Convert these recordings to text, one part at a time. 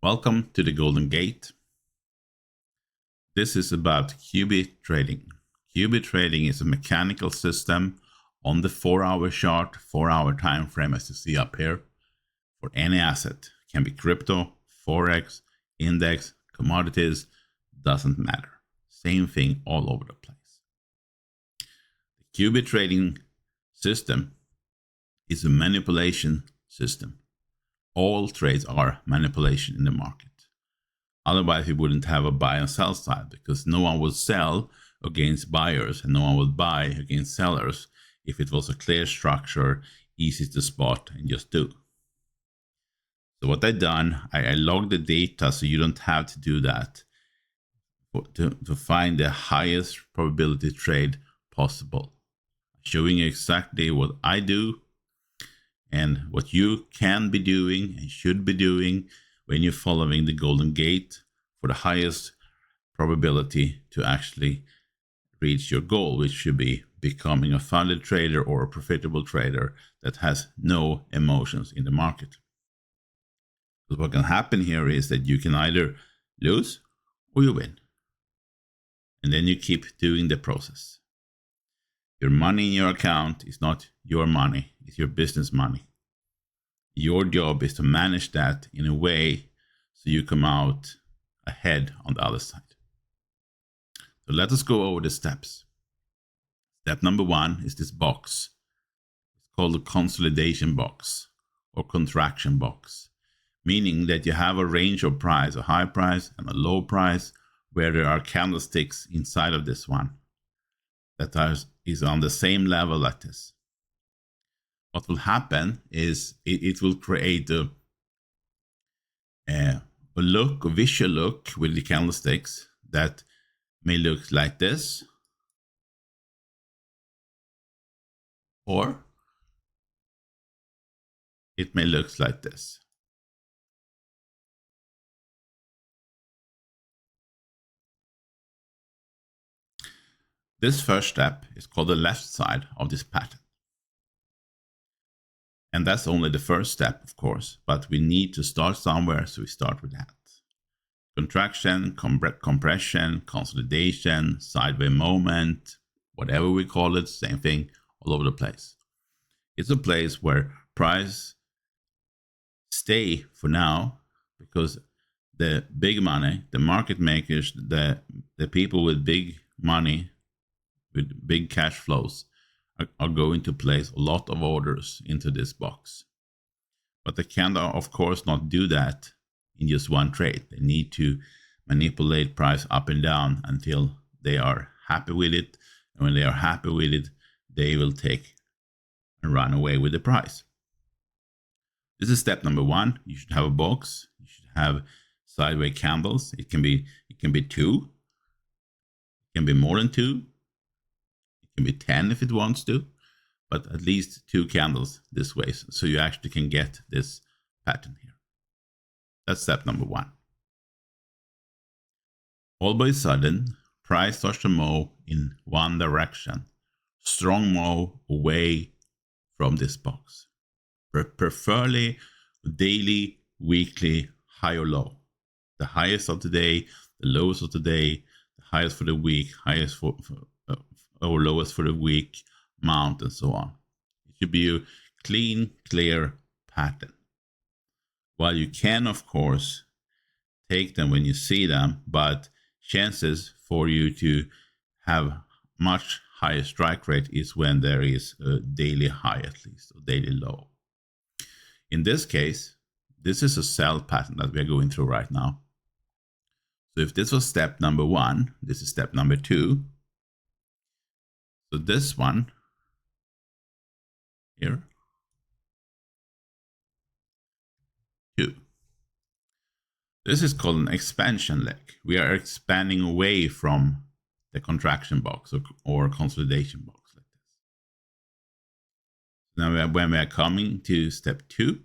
Welcome to the Golden Gate. This is about QB trading. QB trading is a mechanical system on the 4-hour chart, 4-hour time frame, as you see up here, for any asset. It can be crypto, forex, index, commodities, doesn't matter. Same thing all over the place. The QB trading system is a manipulation system. All trades are manipulation in the market. Otherwise, we wouldn't have a buy and sell side, because no one would sell against buyers and no one would buy against sellers if it was a clear structure, easy to spot and just do. So what I've done, I logged the data so you don't have to do that to find the highest probability trade possible. Showing you exactly what I do and what you can be doing and should be doing when you're following the Golden Gate for the highest probability to actually reach your goal, which should be becoming a funded trader or a profitable trader that has no emotions in the market. Because what can happen here is that you can either lose or you win. And then you keep doing the process. Your money in your account is not your money, it's your business money. Your job is to manage that in a way so you come out ahead on the other side. So let us go over the steps. Step number 1 is this box. It's called the consolidation box or contraction box, meaning that you have a range of price, a high price and a low price, where there are candlesticks inside of this one that is on the same level like this. What will happen is it will create a visual look with the candlesticks that may look like this, or it may look like this. This first step is called the left side of this pattern. And that's only the first step, of course, but we need to start somewhere, so we start with that. Contraction, compression, consolidation, sideways moment, whatever we call it, same thing all over the place. It's a place where price stay for now, because the big money, the market makers, the people with big money, with big cash flows, are going to place a lot of orders into this box. But they can, of course, not do that in just one trade. They need to manipulate price up and down until they are happy with it. And when they are happy with it, they will take and run away with the price. This is step number 1. You should have a box. You should have sideways candles. It can be 2. It can be more than 2. Can be 10 if it wants to, but at least 2 candles this way, so you actually can get this pattern here. That's step number 1. All by a sudden, price starts to move in one direction, strong move away from this box, preferably daily, weekly, high or low. The highest of the day, the lowest of the day, the highest for the week, highest or lowest for the week, mount, and so on. It should be a clean, clear pattern. While you can, of course, take them when you see them, but chances for you to have much higher strike rate is when there is a daily high, at least, or daily low. In this case, this is a sell pattern that we are going through right now. So if this was step number 1, this is step number 2. So this one here, 2. This is called an expansion leg. We are expanding away from the contraction box or consolidation box like this. Now when we are coming to step 2,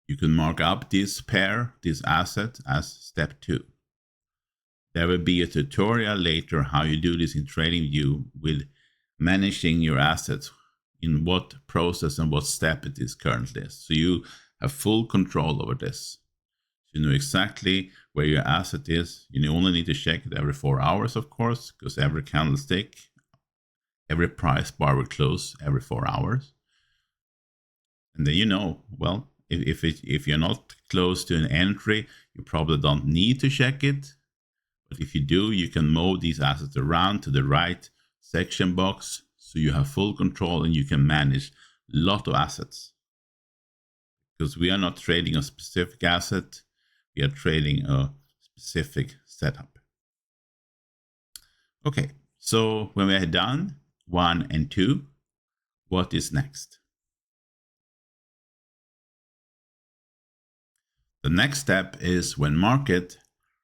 you can mark up this pair, this asset, as step 2. There will be a tutorial later how you do this in TradingView with managing your assets, in what process and what step it is currently. So you have full control over this. So you know exactly where your asset is. You only need to check it every 4 hours, of course, because every candlestick, every price bar will close every 4 hours. And then you know, well, if you're not close to an entry, you probably don't need to check it. But if you do, you can move these assets around to the right section box so you have full control and you can manage a lot of assets. Because we are not trading a specific asset, we are trading a specific setup. Okay, so when we are done 1 and 2, what is next? The next step is when market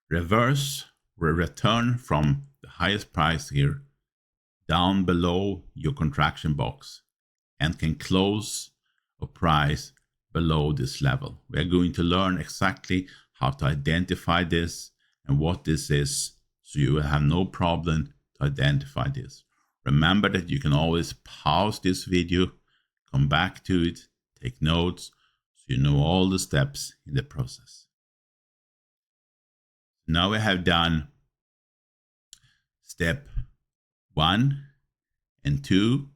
return from the highest price here down below your contraction box and can close a price below this level. We are going to learn exactly how to identify this and what this is, so you will have no problem to identify this. Remember that you can always pause this video, come back to it, take notes, so you know all the steps in the process. Now we have done step 1 and 2.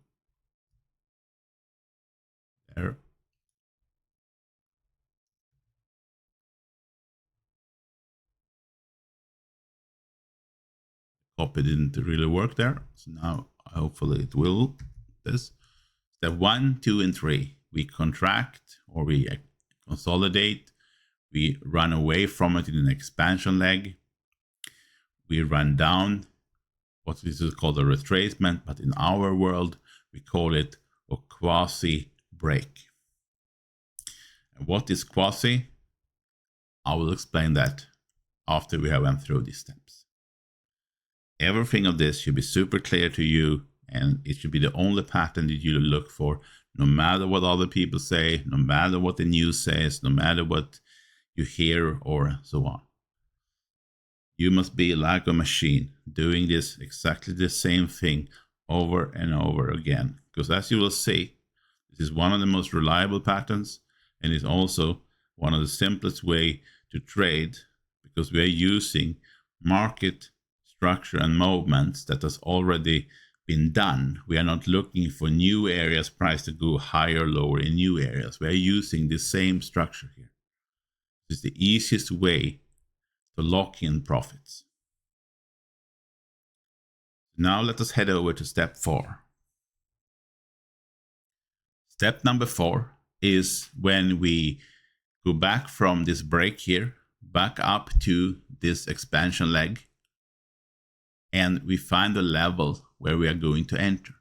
There. Copy didn't really work there, so now hopefully it will. This step 1, 2, and 3. We contract or we consolidate. We run away from it in an expansion leg. We run down what this is called a retracement, but in our world we call it a quasi break. And what is quasi? I will explain that after we have went through these steps. Everything of this should be super clear to you, and it should be the only pattern that you look for, no matter what other people say, no matter what the news says, no matter what you hear or so on. You must be like a machine, doing this exactly the same thing over and over again. Because as you will see, this is one of the most reliable patterns, and is also one of the simplest way to trade, because we are using market structure and movements that has already been done. We are not looking for new areas price to go higher or lower in new areas. We are using the same structure here. This is the easiest way to lock in profits. Now let us head over to step 4. Step number 4 is when we go back from this break here, back up to this expansion leg, and we find the level where we are going to enter.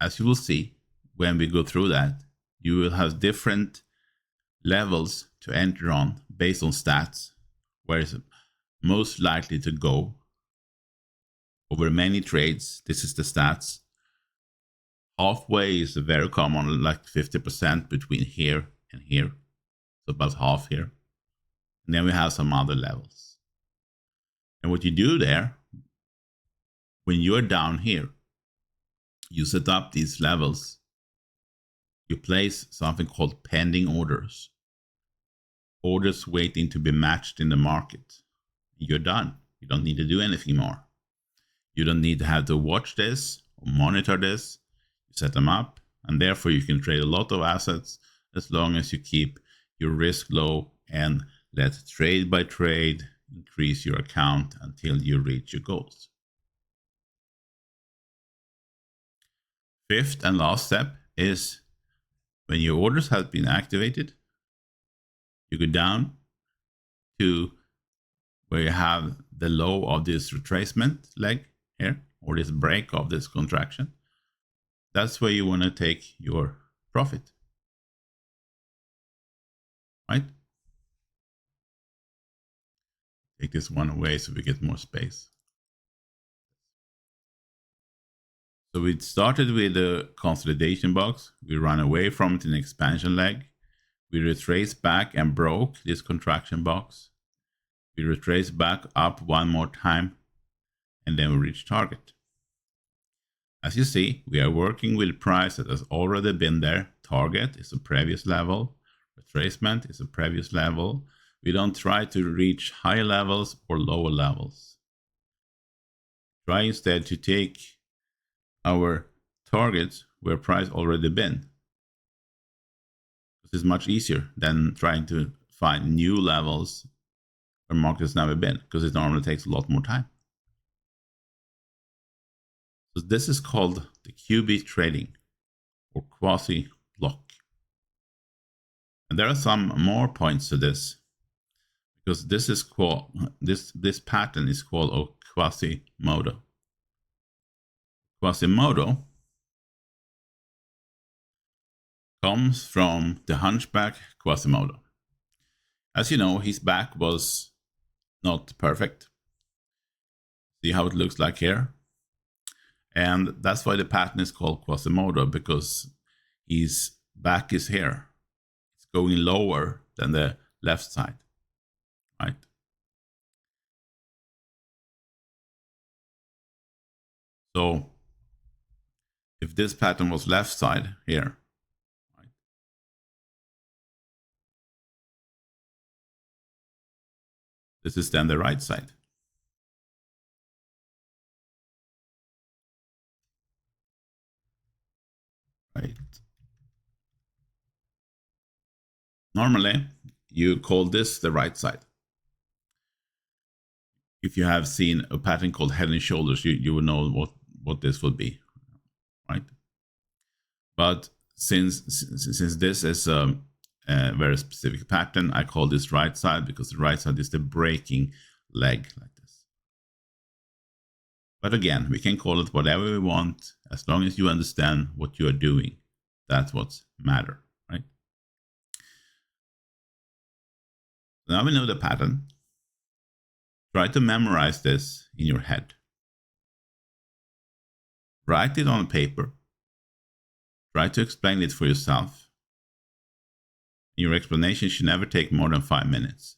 As you will see, when we go through that, you will have different levels to enter on based on stats, where it's most likely to go. Over many trades, this is the stats. Halfway is very common, like 50% between here and here. So about half here. And then we have some other levels. And what you do there, when you're down here, you set up these levels. You place something called pending orders. Orders waiting to be matched in the market. You're done. You don't need to do anything more. You don't need to have to watch this or monitor this. You set them up, and therefore you can trade a lot of assets as long as you keep your risk low and let trade by trade increase your account until you reach your goals. Fifth and last step is when your orders have been activated, you go down to where you have the low of this retracement leg here, or this break of this contraction. That's where you want to take your profit, right? Take this one away so we get more space. So we started with the consolidation box. We ran away from it in the expansion leg. We retraced back and broke this contraction box. We retraced back up one more time, and then we reach target. As you see, we are working with price that has already been there. Target is the previous level. Retracement is a previous level. We don't try to reach higher levels or lower levels. Try instead to take our targets where price already been. This is much easier than trying to find new levels where market has never been, because it normally takes a lot more time. So this is called the QB trading or quasi block. And there are some more points to this, because this is this pattern is called a Quasimodo. Quasimodo comes from the hunchback Quasimodo. As you know, his back was not perfect. See how it looks like here? And that's why the pattern is called Quasimodo, because his back is here. It's going lower than the left side, right? So if this pattern was left side here, right, this is then the right side. Right. Normally, you call this the right side. If you have seen a pattern called head and shoulders, you will know what this would be, right? But since this is a very specific pattern, I call this right side, because the right side is the breaking leg like this. But again, we can call it whatever we want, as long as you understand what you are doing. That's what's matter, right? Now we know the pattern. Try to memorize this in your head. Write it on paper. Try to explain it for yourself. Your explanation should never take more than 5 minutes.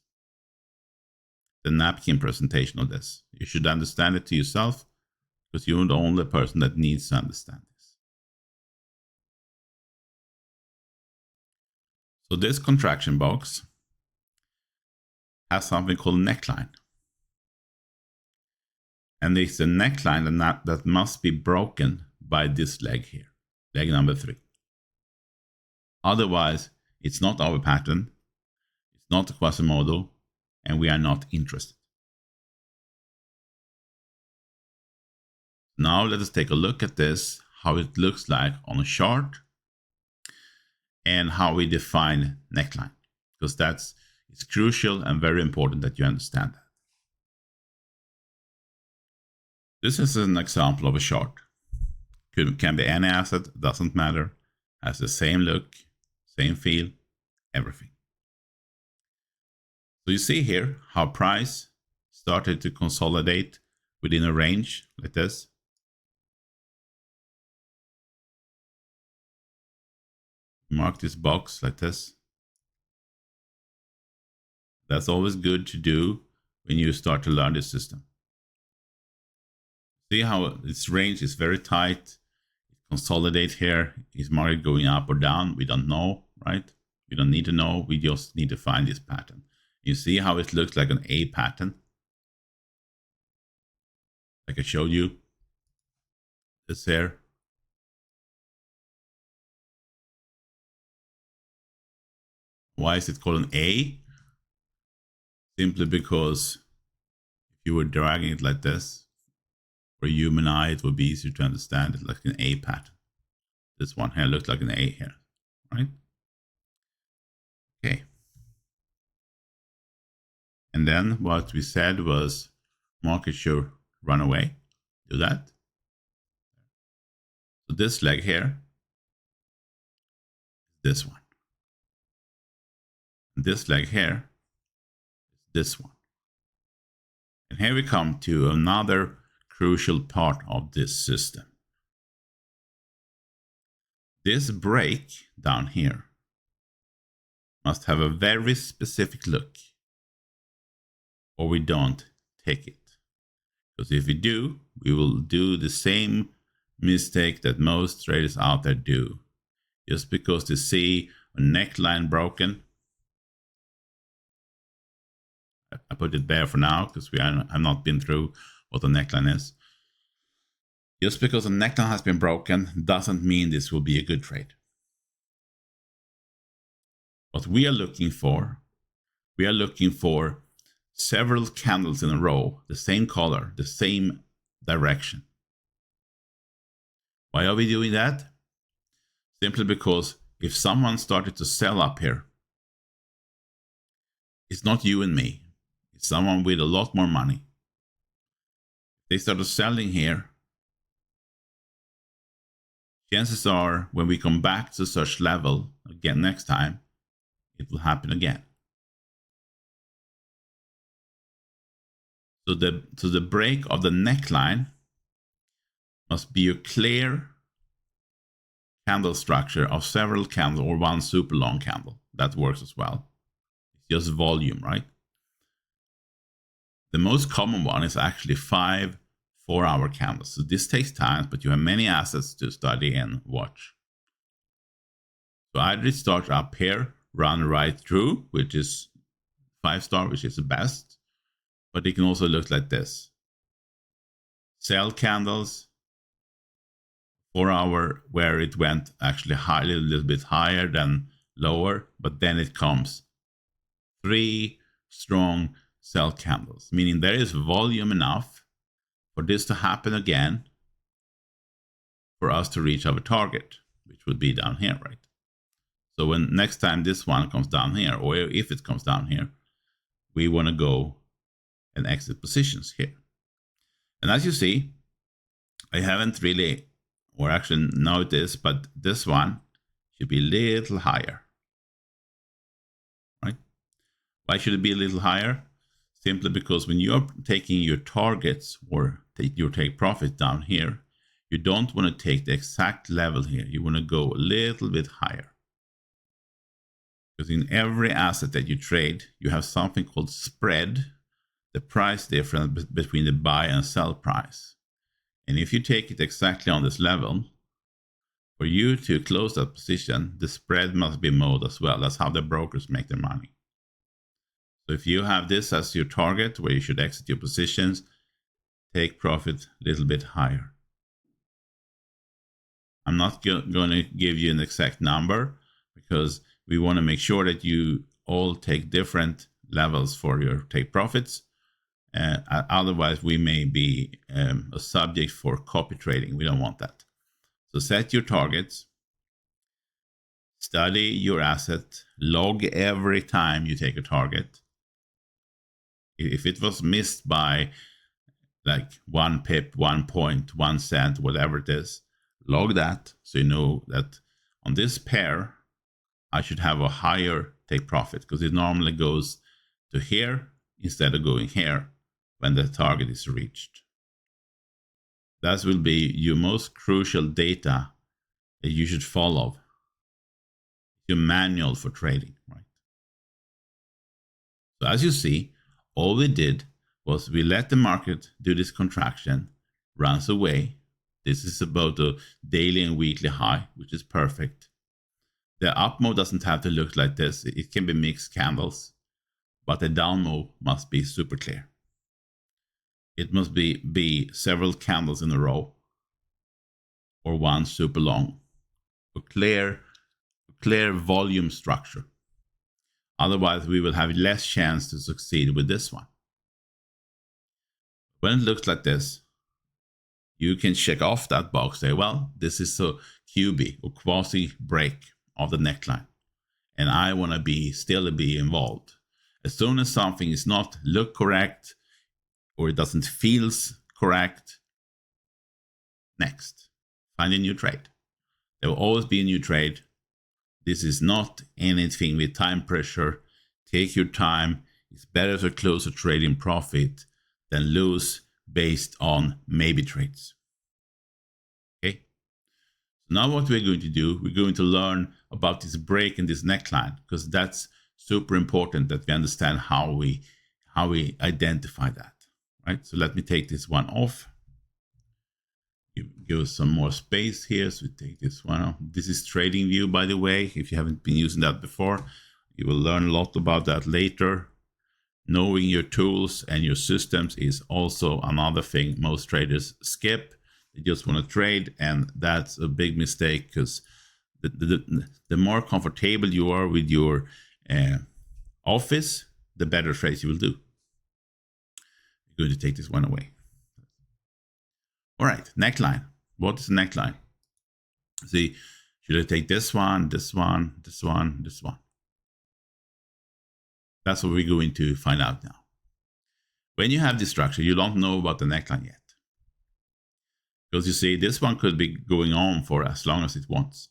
The napkin presentation of this. You should understand it to yourself, because you're the only person that needs to understand this. So this contraction box has something called neckline. And it's a neckline that must be broken by this leg here, leg number 3. Otherwise, it's not our pattern, it's not a Quasimodo, and we are not interested. Now let us take a look at this, how it looks like on a chart, and how we define neckline, because it's crucial and very important that you understand that. This is an example of a chart. Can be any asset, doesn't matter, has the same look, same feel, everything. So you see here how price started to consolidate within a range like this. Mark this box like this. That's always good to do when you start to learn this system. See how its range is very tight. It consolidates here. Is market going up or down? We don't know, right? We don't need to know. We just need to find this pattern. You see how it looks like an A pattern? Like I showed you. This here. Why is it called an A? Simply because if you were dragging it like this, for a human eye, it would be easier to understand it like an A pattern. This one here looks like an A here, right? Okay. And then what we said was market should run away. Do that. So this leg here, this one. And this leg here, this one. And here we come to another crucial part of this system. This break down here must have a very specific look, or we don't take it. Because if we do, we will do the same mistake that most traders out there do. Just because they see a neckline broken, I put it there for now because I've not been through what the neckline is. Just because the neckline has been broken doesn't mean this will be a good trade. What we are looking for several candles in a row, the same color, the same direction. Why are we doing that? Simply because if someone started to sell up here, it's not you and me. It's someone with a lot more money. They started selling here. Chances are when we come back to such level again next time, it will happen again. So the break of the neckline must be a clear candle structure of several candles or one super long candle. That works as well. It's just volume, right? The most common one is actually 5 4-hour candles. So this takes time, but you have many assets to study and watch. So either it starts up here, run right through, which is 5-star, which is the best. But it can also look like this. Sell candles, 4-hour, where it went actually a little bit higher than lower, but then it comes 3 strong sell candles, meaning there is volume enough for this to happen again for us to reach our target, which would be down here, right? So when next time this one comes down here, or if it comes down here, we want to go and exit positions here. And as you see, I haven't really, or actually now it is, but this one should be a little higher, right? Why should it be a little higher? Simply because when you're taking your targets or your take profit down here, you don't want to take the exact level here. You want to go a little bit higher. Because in every asset that you trade, you have something called spread, the price difference between the buy and sell price. And if you take it exactly on this level, for you to close that position, the spread must be mowed as well. That's how the brokers make their money. So if you have this as your target where you should exit your positions, take profit a little bit higher. I'm not going to give you an exact number because we want to make sure that you all take different levels for your take profits. Otherwise, we may be a subject for copy trading. We don't want that. So set your targets, study your asset, log every time you take a target. If it was missed by like 1 pip, 1 point, 1 cent, whatever it is, log that so you know that on this pair, I should have a higher take profit because it normally goes to here instead of going here when the target is reached. That will be your most crucial data that you should follow. Your manual for trading, right? So as you see, all we did was we let the market do this contraction, runs away. This is about a daily and weekly high, which is perfect. The up move doesn't have to look like this. It can be mixed candles, but the down move must be super clear. It must be several candles in a row or one super long. A clear volume structure. Otherwise, we will have less chance to succeed with this one. When it looks like this, you can check off that box, say, well, this is a QB or quasi break of the neckline. And I want to still be involved. As soon as something is not look correct or it doesn't feel correct, next, find a new trade. There will always be a new trade. This is not anything with time pressure. Take your time. It's better to close a trade in profit than lose based on maybe trades. Okay. So now what we're going to do, we're going to learn about this break and this neckline because that's super important that we understand how we identify that. Right. So let me take this one off. Give us some more space here. So we take this one off. This is TradingView, by the way. If you haven't been using that before, you will learn a lot about that later. knowing your tools and your systems is also another thing most traders skip. They just want to trade, and that's a big mistake, because the more comfortable you are with your office, the better trades you will do. I'm going to take this one away. All right, neckline. What is a neckline? See, should I take this one, this one, this one, this one? That's what we're going to find out now. When you have this structure, you don't know about the neckline yet. Because you see, this one could be going on for as long as it wants.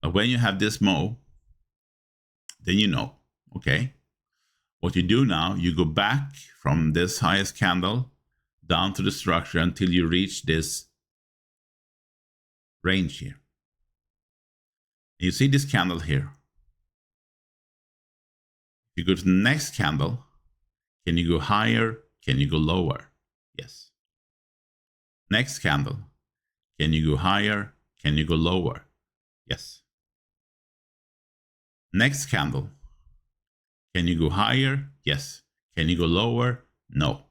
But when you have this move, then you know, okay, what you do now, you go back from this highest candle down to the structure until you reach this range here. And you see this candle here. You go to the next candle. Can you go higher? Can you go lower? Yes. Next candle. Can you go higher? Can you go lower? Yes. Next candle. Can you go higher? Yes. Can you go lower? No.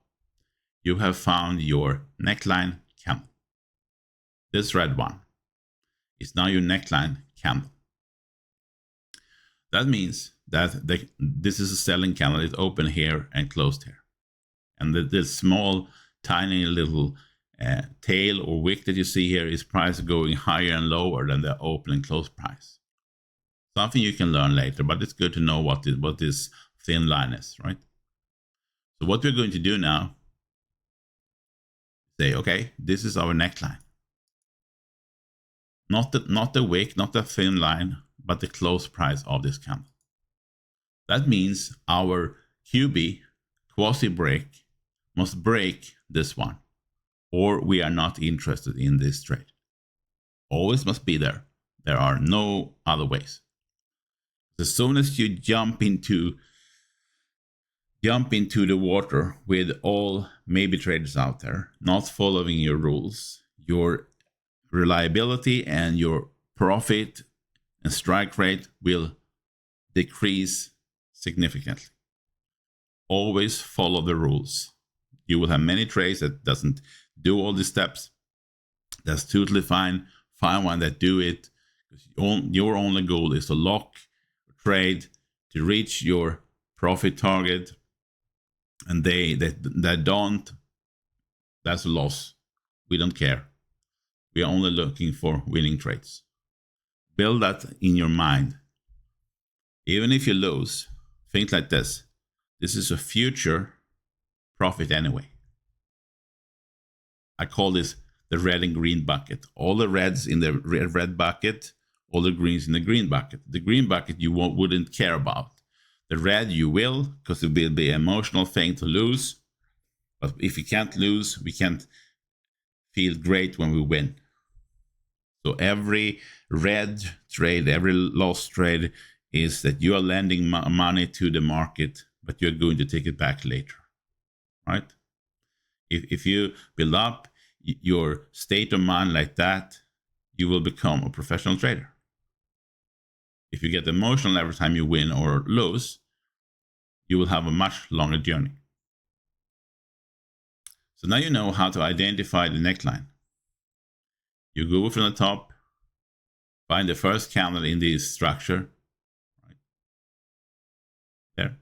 You have found your neckline candle. This red one is now your neckline candle. That means that this is a selling candle. It's open here and closed here. And the small, tiny little tail or wick that you see here is price going higher and lower than the open and close price. Something you can learn later, but it's good to know what this thin line is, right? So what we're going to do now, say, okay, this is our neckline. Not the wick, not the thin line, but the close price of this candle. That means our QB quasi break must break this one, or we are not interested in this trade. Always must be there. There are no other ways. As soon as you jump into the water with all maybe traders out there, not following your rules, your reliability and your profit and strike rate will decrease significantly. Always follow the rules. You will have many trades that doesn't do all these steps. That's totally fine. Find one that do it. Your only goal is to lock a trade to reach your profit target, and they don't, that's a loss. We don't care. We are only looking for winning trades. Build that in your mind. Even if you lose, think like this. This is a future profit anyway. I call this the red and green bucket. All the reds in the red bucket, all the greens in the green bucket. The green bucket you wouldn't care about. The red you will, because it will be an emotional thing to lose. But if we can't lose, we can't feel great when we win. So every red trade, every loss trade is that you are lending money to the market, but you're going to take it back later, right? If you build up your state of mind like that, you will become a professional trader. If you get emotional every time you win or lose, you will have a much longer journey. So now you know how to identify the neckline. You go from the top, find the first candle in this structure, right there,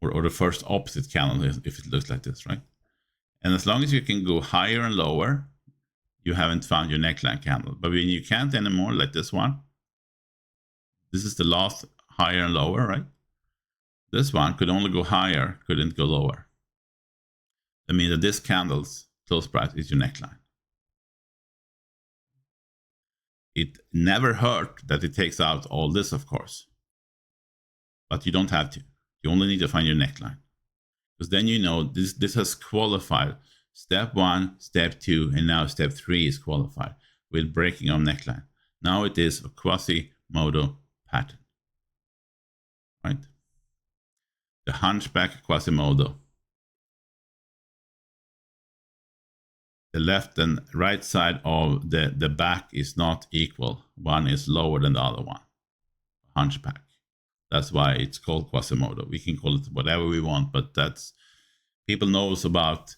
or the first opposite candle if it looks like this, right? And as long as you can go higher and lower, you haven't found your neckline candle. But when you can't anymore, like this one, this is the last higher and lower, right? This one could only go higher, couldn't go lower. That means that this candle's close price is your neckline. It never hurt that it takes out all this, of course. But you don't have to. You only need to find your neckline. Because then you know this has qualified. Step 1, step 2, and now step 3 is qualified with breaking of neckline. Now it is a Quasimodo pattern. Right? The hunchback Quasimodo. The left and right side of the back is not equal. One is lower than the other one. Hunchback. That's why it's called Quasimodo. We can call it whatever we want, but that's people knows about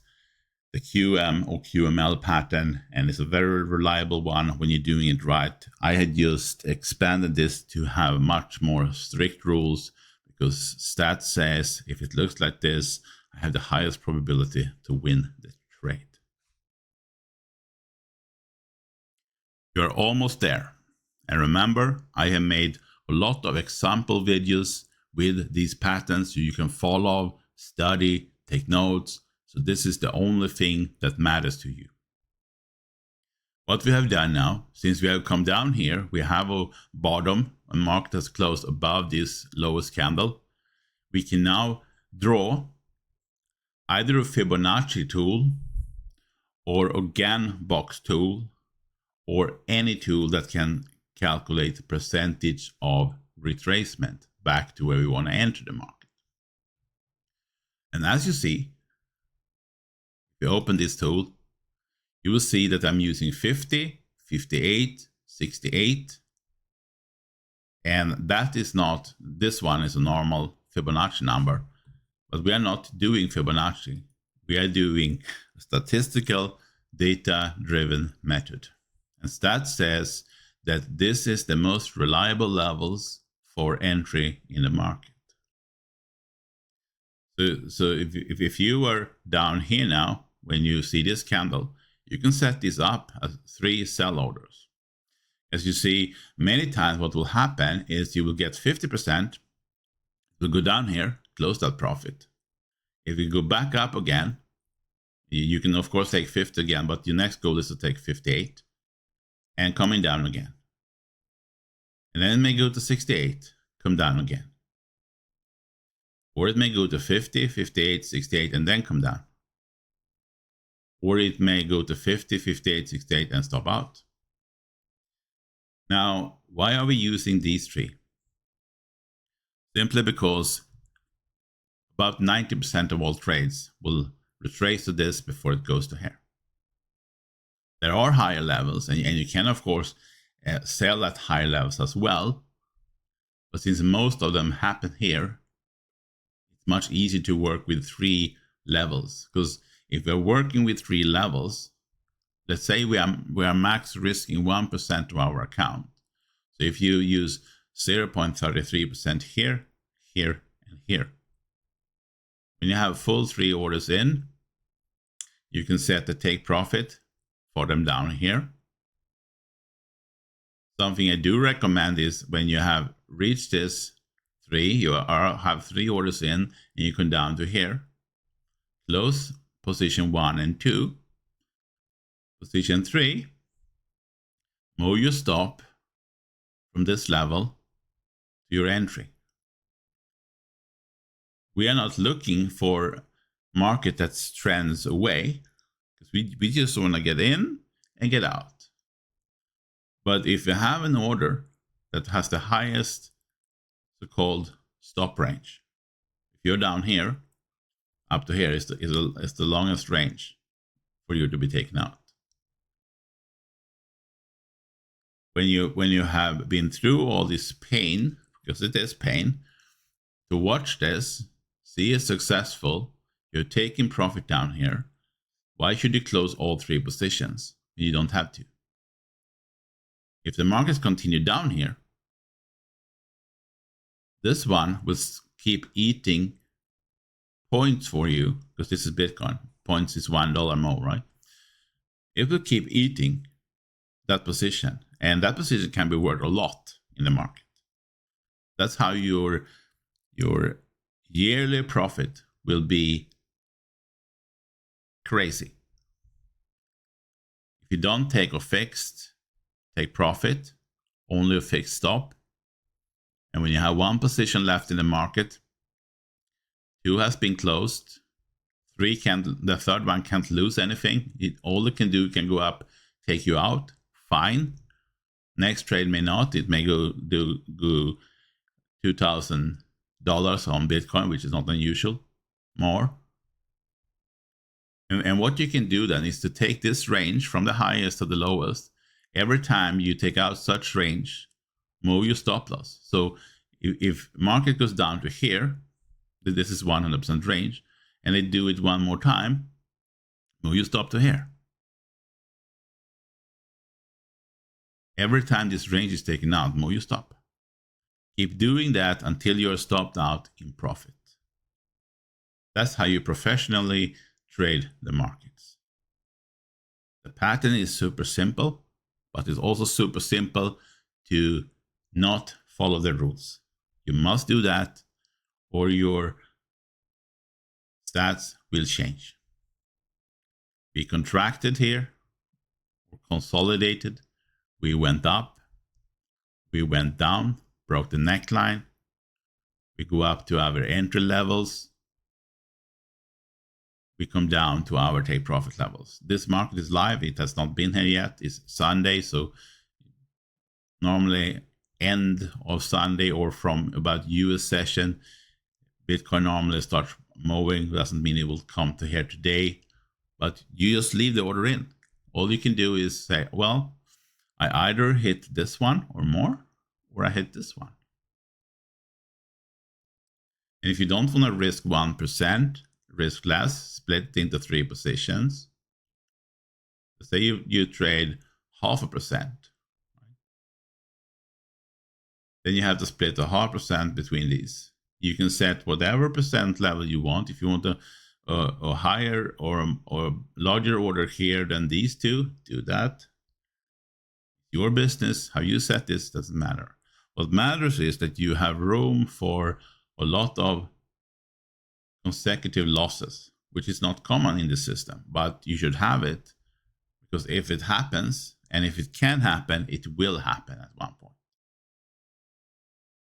the QM or QML pattern, and it's a very reliable one when you're doing it right. I had just expanded this to have much more strict rules because stats says if it looks like this, I have the highest probability to win the trade. You're almost there. And remember, I have made a lot of example videos with these patterns so you can follow, study, take notes. So this is the only thing that matters to you. What we have done now, since we have come down here, we have a bottom, a market that's closed above this lowest candle. We can now draw either a Fibonacci tool or a Gann box tool or any tool that can calculate the percentage of retracement back to where we want to enter the market. And as you see, if you open this tool, you will see that I'm using 50, 58, 68. And that is not, this one is a normal Fibonacci number, but we are not doing Fibonacci. We are doing a statistical data-driven method. And stats says that this is the most reliable levels for entry in the market. So if you are down here now, when you see this candle, you can set this up as 3 sell orders. As you see, many times what will happen is you will get 50%, will go down here, close that profit. If you go back up again, you can of course take 50 again, but your next goal is to take 58 and coming down again. And then it may go to 68, come down again. Or it may go to 50, 58, 68, and then come down. Or it may go to 50, 58, 68, and stop out. Now, why are we using these 3? Simply because about 90% of all trades will retrace to this before it goes to here. There are higher levels, and you can, of course, sell at higher levels as well. But since most of them happen here, it's much easier to work with 3 levels. Because if we're working with 3 levels, let's say we are max risking 1% of our account. So if you use 0.33% here, here, and here, when you have full 3 orders in, you can set the take profit for them down here. Something I do recommend is when you have reached this 3, you have 3 orders in, and you come down to here, close position 1 and 2, position 3, move your stop from this level to your entry. We are not looking for market that trends away, because we just want to get in and get out. But if you have an order that has the highest so-called stop range, if you're down here, up to here is the longest range for you to be taken out. When you have been through all this pain, because it is pain, to watch this, see it successful, you're taking profit down here, why should you close all 3 positions? You don't have to. If the markets continue down here, this one will keep eating points for you, because this is Bitcoin. Points is $1 more, right? It will keep eating that position, and that position can be worth a lot in the market. That's how your yearly profit will be crazy. If you don't take a fixed take profit, only a fixed stop, and when you have 1 position left in the market, 2 has been closed, 3 can't, the third one can't lose anything. All it can do can go up, take you out, fine. Next trade may not. It may go $2,000 on Bitcoin, which is not unusual, more. And what you can do then is to take this range from the highest to the lowest. Every time you take out such range, move your stop loss. So If market goes down to here, this is 100% range, and they do it one more time, move your stop to here. Every time this range is taken out, move your stop. Keep doing that until you're stopped out in profit. That's how you professionally trade the markets. The pattern is super simple, but it's also super simple to not follow the rules. You must do that or your stats will change. We contracted here, or consolidated, we went up, we went down, broke the neckline, we go up to our entry levels, we come down to our take profit levels. This market is live, it has not been here yet, it's Sunday, so normally end of Sunday or from about US session, Bitcoin normally starts moving. Doesn't mean it will come to here today, but you just leave the order in. All you can do is say, well, I either hit this one or more, or I hit this one. And if you don't want to risk 1%, risk less, split it into 3 positions. Say you trade 0.5%. Then you have to split 0.5% between these. You can set whatever percent level you want. If you want a higher or larger order here than these two, do that. Your business, how you set this doesn't matter. What matters is that you have room for a lot of consecutive losses, which is not common in the system, but you should have it, because if it happens, and if it can happen, it will happen at one point.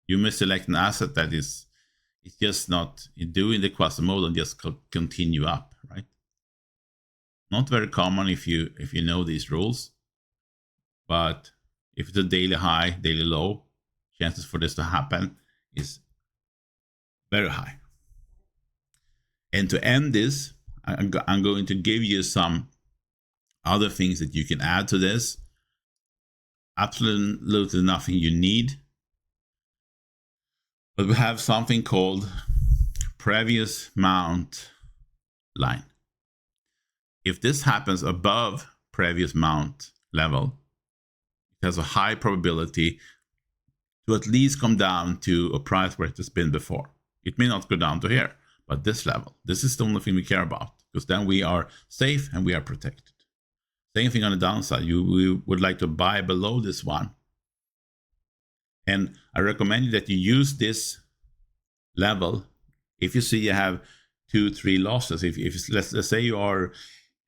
You may select an asset that it's just not doing the Quasimodo and just continue up, right? Not very common if you know these rules, but if it's a daily high, daily low, chances for this to happen is very high. And to end this, I'm going to give you some other things that you can add to this. Absolutely nothing you need. But we have something called previous mount line. If this happens above previous mount level, it has a high probability to at least come down to a price where it has been before. It may not go down to here, but this level. This is the only thing we care about, because then we are safe and we are protected. Same thing on the downside. We would like to buy below this one. And I recommend that you use this level if you see you have 2-3 losses. If let's say you are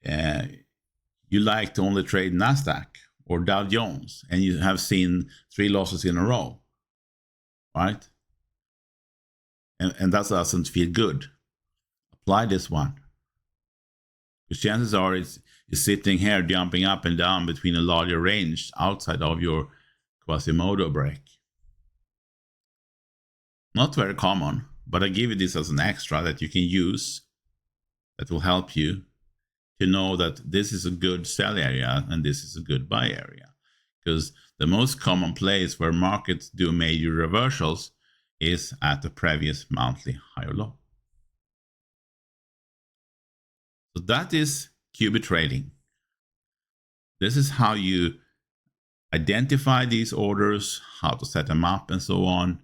you like to only trade Nasdaq or Dow Jones, and you have seen 3 losses in a row, right? And that doesn't feel good. Apply this one. The chances are it's sitting here jumping up and down between a larger range outside of your Quasimodo break. Not very common, but I give you this as an extra that you can use that will help you to know that this is a good sell area and this is a good buy area. Because the most common place where markets do major reversals is at the previous monthly high or low. So that is Qubit trading. This is how you identify these orders, how to set them up, and so on.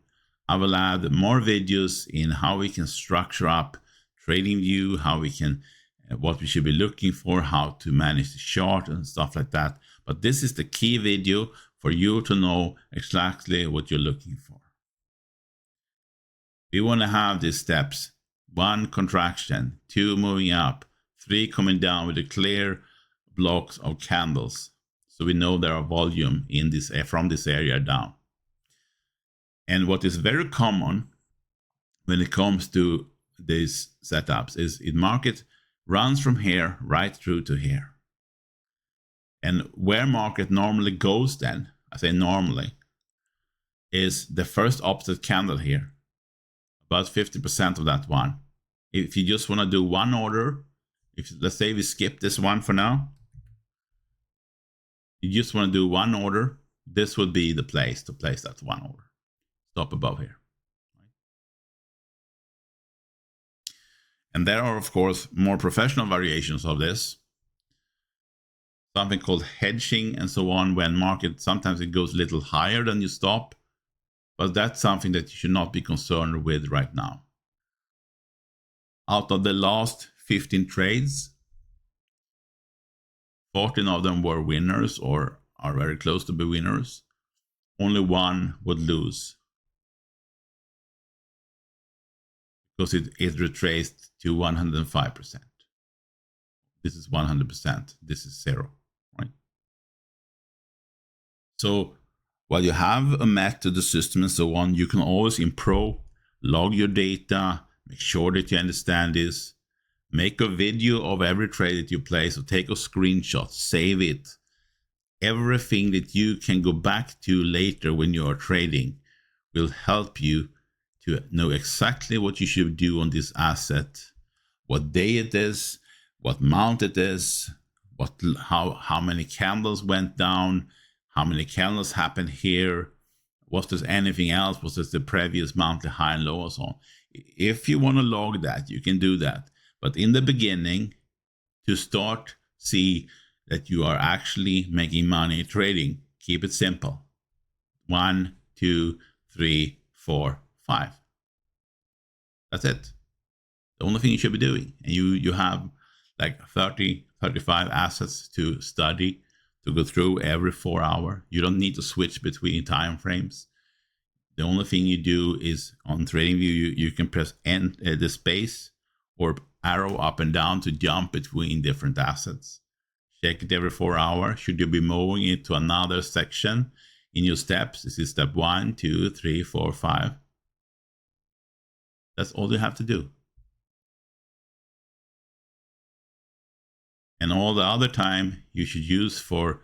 I will add more videos in how we can structure up TradingView, how we can, what we should be looking for, how to manage the chart and stuff like that. But this is the key video for you to know exactly what you're looking for. We want to have these steps: 1, contraction; 2, moving up; 3, coming down with a clear blocks of candles, so we know there are volume in this from this area down. And what is very common when it comes to these setups is the market runs from here right through to here. And where market normally goes then, I say normally, is the first opposite candle here, about 50% of that one. If you just want to do one order, let's say we skip this one for now, you just want to do one order, this would be the place to place that one order. Stop above here. And there are, of course, more professional variations of this. Something called hedging and so on, when market, sometimes it goes a little higher than you stop. But that's something that you should not be concerned with right now. Out of the last 15 trades, 14 of them were winners or are very close to be winners. Only one would lose, because it retraced to 105%. This is 100%. This is 0, right? So while you have a method, the system and so on, you can always improve, log your data, make sure that you understand this, make a video of every trade that you place, or take a screenshot, save it. Everything that you can go back to later when you are trading will help you to know exactly what you should do on this asset, what day it is, what amount it is, how many candles went down, how many candles happened here, was there anything else, was this the previous monthly high and low, and so on. If you want to log that, you can do that. But in the beginning, to start, see that you are actually making money trading, keep it simple. 1, 2, 3, 4, 5. That's it. The only thing you should be doing. And you have like 30, 35 assets to study, to go through every 4 hours. You don't need to switch between time frames. The only thing you do is on TradingView, you can press the space or arrow up and down to jump between different assets. Check it every 4 hours. Should you be moving it to another section in your steps? This is step 1, 2, 3, 4, 5. That's all you have to do. And all the other time you should use for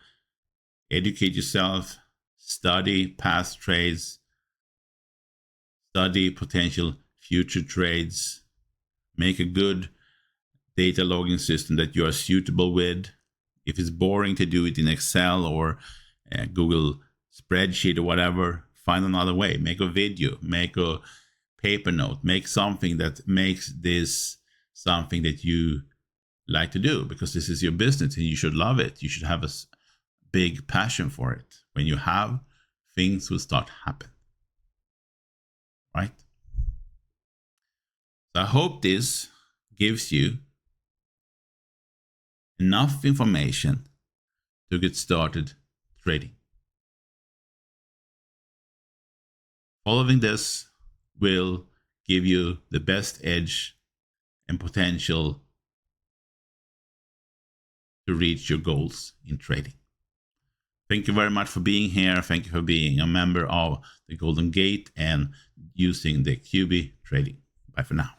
educate yourself, study past trades, study potential future trades, make a good data logging system that you are suitable with. If it's boring to do it in Excel or Google spreadsheet or whatever, find another way. Make a video, make a paper note, make something that makes this something that you like to do, because this is your business and you should love it. You should have a big passion for it. When you have, things will start happen, right? So I hope this gives you enough information to get started trading. Following this will give you the best edge and potential to reach your goals in trading. Thank you very much for being here. Thank you for being a member of the Golden Gate and using the QB Trading. Bye for now.